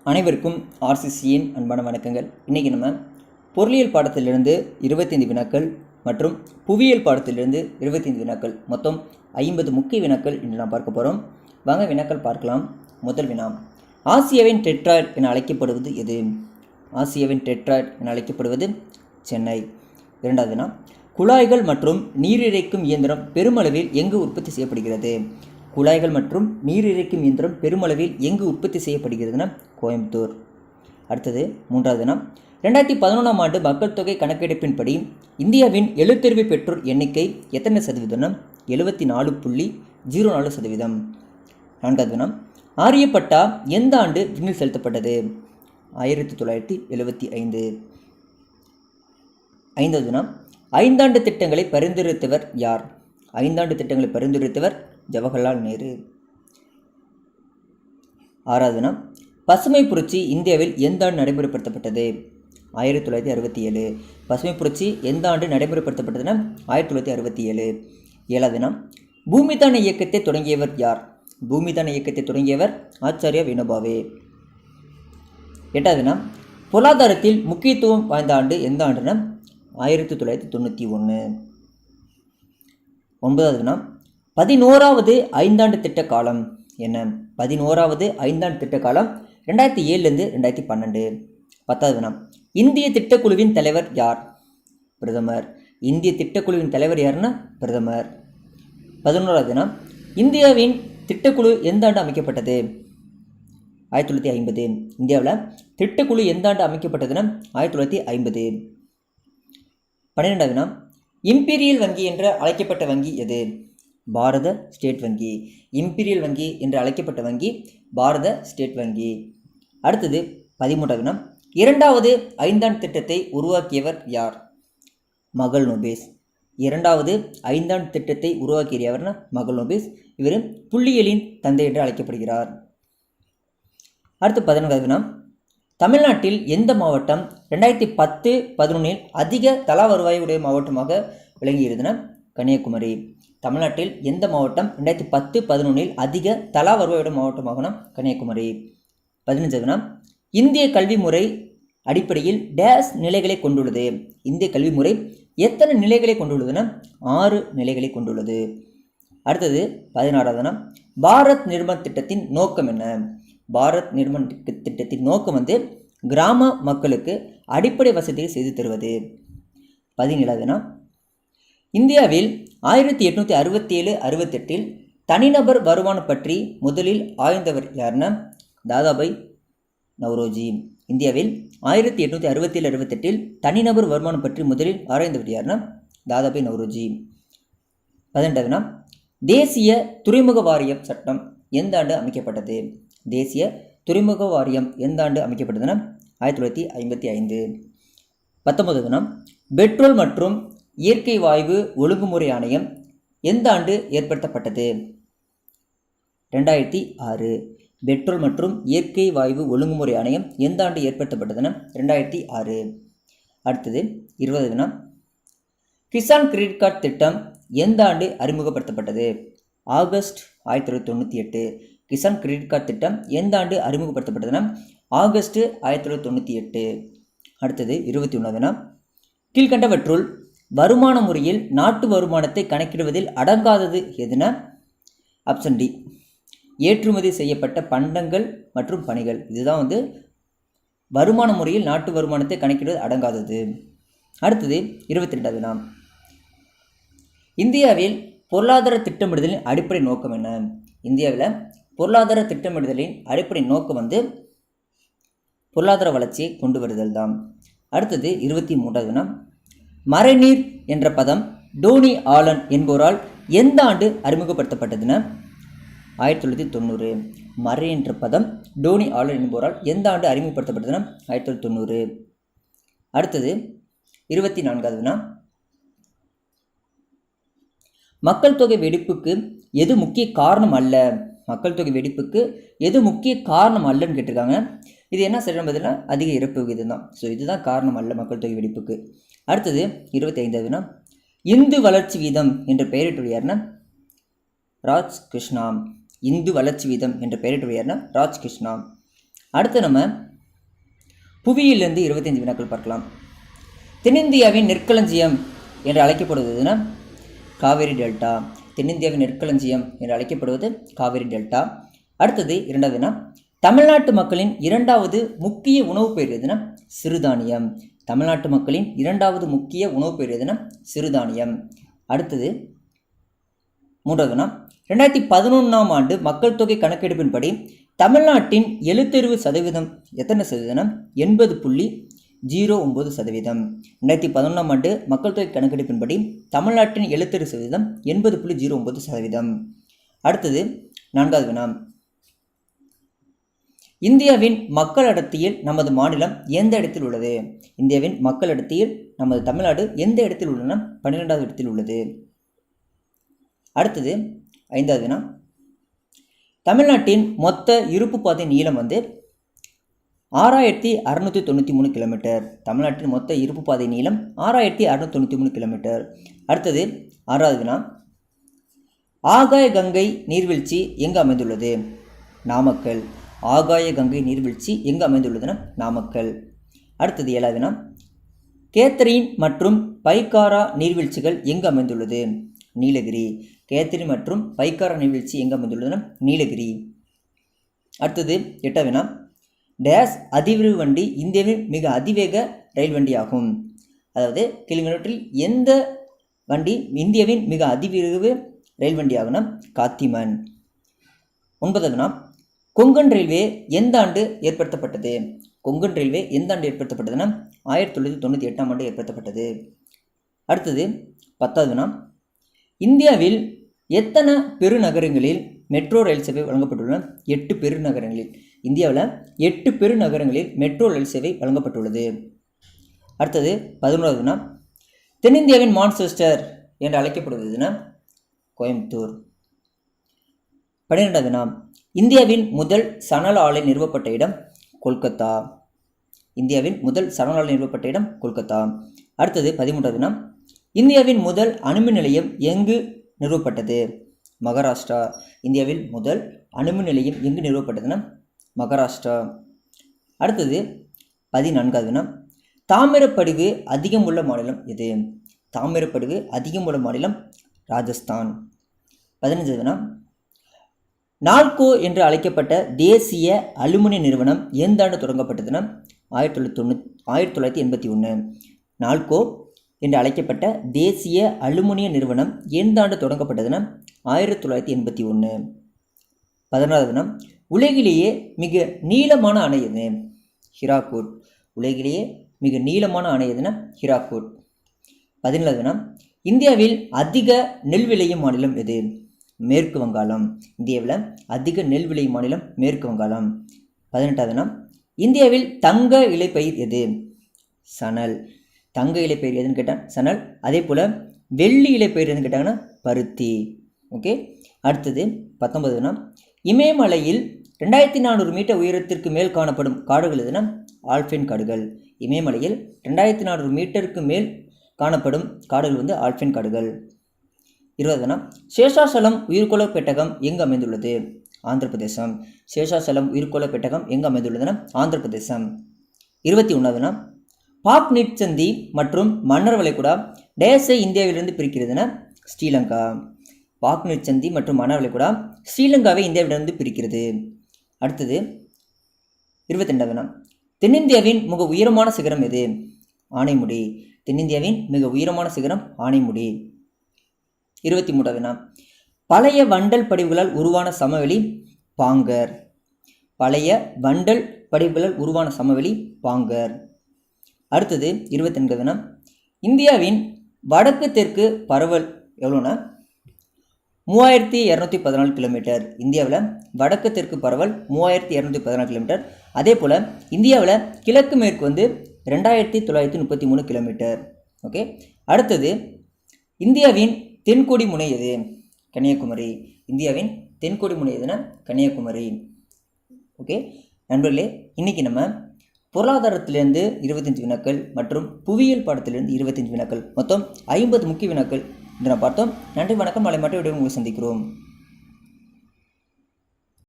அனைவருக்கும் ஆர்சிசியின் அன்பான வணக்கங்கள். இன்றைக்கி நம்ம பொருளியல் பாடத்திலிருந்து 25 வினாக்கள் மற்றும் புவியியல் பாடத்திலிருந்து 25 வினாக்கள், மொத்தம் 50 முக்கிய வினாக்கள் இன்று நாம் பார்க்க போகிறோம். வாங்க வினாக்கள் பார்க்கலாம். முதல் வினா, ஆசியாவின் டெட்ராய்டு என அழைக்கப்படுவது எது? ஆசியாவின் டெட்ராய்டு என அழைக்கப்படுவது சென்னை. இரண்டாவது வினா, குழாய்கள் மற்றும் நீரிறைக்கும் இயந்திரம் பெருமளவில் எங்கு உற்பத்தி செய்யப்படுகிறது? குழாய்கள் மற்றும் நீர் இறைக்கும் இயந்திரம் பெருமளவில் எங்கு உற்பத்தி செய்யப்படுகிறதுனா கோயம்புத்தூர். அடுத்தது மூன்றாவது தினம், 2011ஆம் ஆண்டு மக்கள் தொகை கணக்கெடுப்பின்படி இந்தியாவின் எழுத்தறிவு பெற்றோர் எண்ணிக்கை எத்தனை சதவீதம்? 74.04%. நான்காவது தினம், ஆரியப்பட்டா எந்த ஆண்டு விண்ணில் செலுத்தப்பட்டது? 1975. ஐந்தாவது தினம், ஐந்தாண்டு திட்டங்களை பரிந்துரைத்தவர் யார்? ஐந்தாண்டு திட்டங்களை பரிந்துரைத்தவர் ஜவஹர்லால் நேரு. ஆறாவது தினம், பசுமை புரட்சி இந்தியாவில் எந்த ஆண்டு நடைமுறைப்படுத்தப்பட்டது? 1967. பசுமை புரட்சி எந்த ஆண்டு நடைமுறைப்படுத்தப்பட்டதுன்னா 1967. ஏழாவது தினம், பூமிதான இயக்கத்தை தொடங்கியவர் யார்? பூமிதான இயக்கத்தை தொடங்கியவர் ஆச்சாரியா வினோபாவே. எட்டாவது தினம், பொருளாதாரத்தில் முக்கியத்துவம் வாய்ந்த ஆண்டு எந்த ஆண்டுனா 1991. ஒன்பதாவது தினம், 11வது ஐந்தாண்டு திட்ட காலம் என்ன? 11வது ஐந்தாண்டு திட்ட காலம் 2007 2012. 10வது தினம், இந்திய திட்டக்குழுவின் தலைவர் யார்? பிரதமர். இந்திய திட்டக்குழுவின் தலைவர் யாருன்னா பிரதமர். 11வது தினம், இந்தியாவின் திட்டக்குழு எந்த ஆண்டு அமைக்கப்பட்டது? 1950. இந்தியாவில் திட்டக்குழு எந்த ஆண்டு அமைக்கப்பட்டதுன்னா 1950. 12வது தினம், இம்பீரியல் வங்கி என்று அழைக்கப்பட்ட வங்கி எது? பாரத ஸ்டேட் வங்கி. இம்பீரியல் வங்கி என்று அழைக்கப்பட்ட வங்கி பாரத ஸ்டேட் வங்கி. அடுத்தது 13வது தினம், இரண்டாவது ஐந்தாண்டு திட்டத்தை உருவாக்கியவர் யார்? மகள் நோபேஸ். இரண்டாவது ஐந்தாண்டு திட்டத்தை உருவாக்கியவர்னா மகள் நோபேஸ். இவர் புள்ளியியலின் தந்தை என்று அழைக்கப்படுகிறார். அடுத்து 14வது தினம், தமிழ்நாட்டில் எந்த மாவட்டம் 2010-11 அதிக தலா வருவாயுடைய மாவட்டமாக விளங்கியிருதுன்னா கன்னியாகுமரி. தமிழ்நாட்டில் எந்த மாவட்டம் 2010-11 அதிக தலா வருவாயுடைய மாவட்டமாகனா கன்னியாகுமரி. 15வது தினம், இந்திய கல்வி முறை அடிப்படையில் டேஸ் நிலைகளை கொண்டுள்ளது? இந்திய கல்வி முறை எத்தனை நிலைகளை கொண்டுள்ளதுன்னா 6 நிலைகளை கொண்டுள்ளது. அடுத்தது 16வது தினம், பாரத் நிர்மாண் திட்டத்தின் நோக்கம் என்ன? பாரத் நிர்மாண் திட்டத்தின் நோக்கம் கிராம மக்களுக்கு அடிப்படை வசதியை செய்து தருவது. 17வது தினம், இந்தியாவில் 1867-68 தனிநபர் வருமானம் பற்றி முதலில் ஆய்ந்தவர் யாருன்னா தாதாபாய் நவ்ரோஜி. இந்தியாவில் 1867-68 தனிநபர் வருமானம் பற்றி முதலில் ஆராய்ந்தவர் யாருன்னா தாதாபாய் நவ்ரோஜி. 18வது தினம், தேசிய துறைமுக வாரியம் சட்டம் எந்த ஆண்டு அமைக்கப்பட்டது? தேசிய துறைமுக வாரியம் எந்த ஆண்டு அமைக்கப்பட்டதுன்னா 1955. 19வது தினம், பெட்ரோல் மற்றும் இயற்கை வாயு ஒழுங்குமுறை ஆணையம் எந்த ஆண்டு ஏற்படுத்தப்பட்டது? 2006. பெட்ரோல் மற்றும் இயற்கை வாயு ஒழுங்குமுறை ஆணையம் எந்த ஆண்டு ஏற்படுத்தப்பட்டதுன்னா 2006. அடுத்தது 20வது தினம், கிசான் கிரெடிட் கார்டு திட்டம் எந்த ஆண்டு அறிமுகப்படுத்தப்பட்டது? ஆகஸ்ட் 1998. கிசான் கிரெடிட் கார்டு திட்டம் எந்த ஆண்டு அறிமுகப்படுத்தப்பட்டதுன்னா ஆகஸ்ட் 1998. அடுத்தது 21வது தினம், கீழ்கண்டவற்றுள் வருமான முறையில் நாட்டு வருமானத்தை கணக்கிடுவதில் அடங்காதது எதுனா ஆப்ஷன் டி, ஏற்றுமதி செய்யப்பட்ட பண்டங்கள் மற்றும் பணிகள். இதுதான் வருமான முறையில் நாட்டு வருமானத்தை கணக்கிடுவது அடங்காதது. அடுத்தது 22வது தினம், இந்தியாவில் பொருளாதார திட்டமிடுதலின் அடிப்படை நோக்கம் என்ன? இந்தியாவில் பொருளாதார திட்டமிடுதலின் அடிப்படை நோக்கம் பொருளாதார வளர்ச்சியை கொண்டு வருதல் தான். அடுத்தது 23வது தினம், மறைநீர் என்ற பதம் டோனி ஆலன் என்பவரால் எந்த ஆண்டு அறிமுகப்படுத்தப்பட்டதுன்னா 1990. மறை என்ற பதம் டோனி ஆலன் என்பவரால் எந்த ஆண்டு அறிமுகப்படுத்தப்பட்டதுன்னா 1990. அடுத்தது 24வது தினம், மக்கள் தொகை வெடிப்புக்கு எது முக்கிய காரணம் அல்ல? மக்கள் தொகை வெடிப்புக்கு எது முக்கிய காரணம் அல்லன்னு கேட்டிருக்காங்க. இது என்ன சரியான பதில்னா அதிக இறப்பு விகிதம் தான். ஸோ இதுதான் காரணம் அல்ல மக்கள் தொகை வெடிப்புக்கு. அடுத்தது 25வது தினம், இந்து வளர்ச்சி வீதம் என்ற பெயரிட்டவர் யாருன்னா ராஜ் கிருஷ்ணா. இந்து வளர்ச்சி வீதம் என்ற பெயரிட்டவர் யாருன்னா ராஜ் கிருஷ்ணா. அடுத்து நம்ம புவியிலிருந்து 25 வினாக்கள் பார்க்கலாம். தென்னிந்தியாவின் நெற்களஞ்சியம் என்று அழைக்கப்படுவதுன்னா காவேரி டெல்டா. தென்னிந்தியாவின் நெற்களஞ்சியம் என்று அழைக்கப்படுவது காவேரி டெல்டா. அடுத்தது 2வது வினா, தமிழ்நாட்டு மக்களின் 2வது முக்கிய உணவு பெயர் எதுனா சிறுதானியம். தமிழ்நாட்டு மக்களின் 2வது முக்கிய உணவு பெயர் எதுனா சிறுதானியம். அடுத்தது 3வது வினா, 2011ஆம் ஆண்டு மக்கள் தொகை கணக்கெடுப்பின்படி தமிழ்நாட்டின் எழுத்தறிவு சதவீதம் எத்தனை சதவீதம்? 80.09%. 2011ஆம் ஆண்டு மக்கள் தொகை கணக்கெடுப்பின்படி தமிழ்நாட்டின் எழுத்தறிவு சதவீதம் 80.09%. அடுத்தது 4வது வினா, இந்தியாவின் மக்கள் அடர்த்தியில் நமது மாநிலம் எந்த இடத்தில் உள்ளது? இந்தியாவின் மக்கள் அடர்த்தியில் நமது தமிழ்நாடு எந்த இடத்தில் உள்ளன? 12வது இடத்தில் உள்ளது. அடுத்தது 5வது வினா, தமிழ்நாட்டின் மொத்த இருப்பு பாதை நீளம் 6693 கிலோமீட்டர். தமிழ்நாட்டின் மொத்த இருப்பு பாதை நீளம் 6693 கிலோமீட்டர். அடுத்தது 6வது வினா, ஆகாய கங்கை நீர்வீழ்ச்சி எங்கு அமைந்துள்ளது? நாமக்கல். ஆகாய கங்கை நீர்வீழ்ச்சி எங்கு அமைந்துள்ளதுன்னா நாமக்கல். அடுத்தது 7வது வினா, கேத்தரின் மற்றும் பைக்காரா நீர்வீழ்ச்சிகள் எங்கு அமைந்துள்ளது? நீலகிரி. கேத்தரின் மற்றும் பைக்காரா நீர்வீழ்ச்சி எங்கு அமைந்துள்ளதுன்னா நீலகிரி. அடுத்தது 8வது வினா, டேஸ் அதிவிரைவு வண்டி இந்தியாவின் மிக அதிவேக ரயில் வண்டி ஆகும். அதாவது கிலோமீட்டரில் எந்த வண்டி இந்தியாவின் மிக அதிவிரைவு ரயில் வண்டி ஆகும்னா காத்திமன். 9வது வினா, கொங்கன் ரயில்வே எந்த ஆண்டு ஏற்படுத்தப்பட்டது? கொங்கன் ரயில்வே எந்த ஆண்டு ஏற்படுத்தப்பட்டதுன்னா 1998ஆம் ஆண்டு ஏற்படுத்தப்பட்டது. அடுத்தது 10வது வினா, இந்தியாவில் எத்தனை பெருநகரங்களில் மெட்ரோ ரயில் சேவை வழங்கப்பட்டுள்ளன? 8 பெருநகரங்களில். இந்தியாவில் 8 பெருநகரங்களில் மெட்ரோ ரயில் சேவை வழங்கப்பட்டுள்ளது. அடுத்தது 11வது வினா, தென்னிந்தியாவின் மான்செஸ்டர் என்று அழைக்கப்படுவதுன்னா கோயம்புத்தூர். 12வது வினா, இந்தியாவின் முதல் சணல் ஆலை நிறுவப்பட்ட இடம் கொல்கத்தா. இந்தியாவின் முதல் சணல் ஆலை நிறுவப்பட்ட இடம் கொல்கத்தா. அடுத்தது 13வது வினா, இந்தியாவின் முதல் அணுமின் நிலையம் எங்கு நிறுவப்பட்டது? மகாராஷ்டிரா. இந்தியாவில் முதல் அணுமின் நிலையம் எங்கு நிறுவப்பட்டதுன்னா மகாராஷ்டிரா. அடுத்தது 14வது வினா, தாமிரப்படுகு அதிகம் உள்ள மாநிலம் எது? தாமிரப்படுகு அதிகம் உள்ள மாநிலம் ராஜஸ்தான். 15வது வினா, நால்கோ என்று அழைக்கப்பட்ட தேசிய அலுமினிய நிறுவனம் எந்த ஆண்டு தொடங்கப்பட்டதுன்னா 1981. நால்கோ என்று அழைக்கப்பட்ட தேசிய அலுமினிய நிறுவனம் எந்த ஆண்டு தொடங்கப்பட்டதுன்னா 1981. 16வது வினா, உலகிலேயே மிக நீளமான அணை எது? ஹிராக்குட். உலகிலேயே மிக நீளமான அணை எதுனா ஹிராக்குட். 17வது வினா, இந்தியாவில் அதிக நெல் விளையும் மாநிலம் எது? மேற்கு வங்காளம். இந்தியாவில் அதிக நெல் விளையும் மாநிலம் மேற்கு வங்காளம். 18வது வினா, இந்தியாவில் தங்க இலைப்பயிர் எது? சணல். தங்க இலைப்பயிர் எதுன்னு கேட்டால் சணல். அதே போல் வெள்ளி இலைப்பயிர் எதுன்னு கேட்டாங்கன்னா பருத்தி. ஓகே. அடுத்தது 19வது வினா, இமயமலையில் 2400 மீட்டர் உயரத்திற்கு மேல் காணப்படும் காடுகள் எதுனா ஆல்பைன் காடுகள். இமயமலையில் 2400 மீட்டருக்கு மேல் காணப்படும் காடுகள் ஆல்பைன் காடுகள். 20வது வினா, சேஷாசலம் உயிர்கோள பெட்டகம் எங்கு அமைந்துள்ளது? ஆந்திர பிரதேசம். சேஷாசலம் உயிர்கோள பெட்டகம் எங்கு அமைந்துள்ளதுன்னா ஆந்திர பிரதேசம். 21வது வினா, பாக் நீட்சந்தி மற்றும் மன்னர் வளைகுடா டேஸை இந்தியாவிலிருந்து பிரிக்கிறதுனா ஸ்ரீலங்கா. பாக் நீட்சந்தி மற்றும் மன்னர் வளைகுடா ஸ்ரீலங்காவை இந்தியாவிலிருந்து பிரிக்கிறது. அடுத்தது 22வது வினா, தென்னிந்தியாவின் மிக உயரமான சிகரம் எது? ஆனைமுடி. தென்னிந்தியாவின் மிக உயரமான சிகரம் ஆனைமுடி. 23வது வினா, பழைய வண்டல் படிவுகளால் உருவான சமவெளி பாங்கர். பழைய வண்டல் படிவுகளால் உருவான சமவெளி பாங்கர். அடுத்தது 24வது வினா, இந்தியாவின் வடக்கு தெற்கு பரவல் எவ்வளோன்னா 3214 கிலோமீட்டர். இந்தியாவில் வடக்கு தெற்கு பரவல் 3214 கிலோமீட்டர். அதே போல் இந்தியாவில் கிழக்கு மேற்கு 2933 கிலோமீட்டர். ஓகே. அடுத்தது இந்தியாவின் தென்கோடி முனை எது? கன்னியாகுமரி. இந்தியாவின் தென்கோடி முனை எதுனா கன்னியாகுமரி. ஓகே நண்பர்களே, இன்றைக்கி நம்ம பொருளாதாரத்திலேருந்து 25 வினாக்கள் மற்றும் புவியியல் பாடத்திலிருந்து 25 வினாக்கள், மொத்தம் 50 முக்கிய வினாக்கள் இதை நான் பார்த்தோம். நன்றி, வணக்கம். நாளை மட்டும் உங்களை சந்திக்கிறோம்.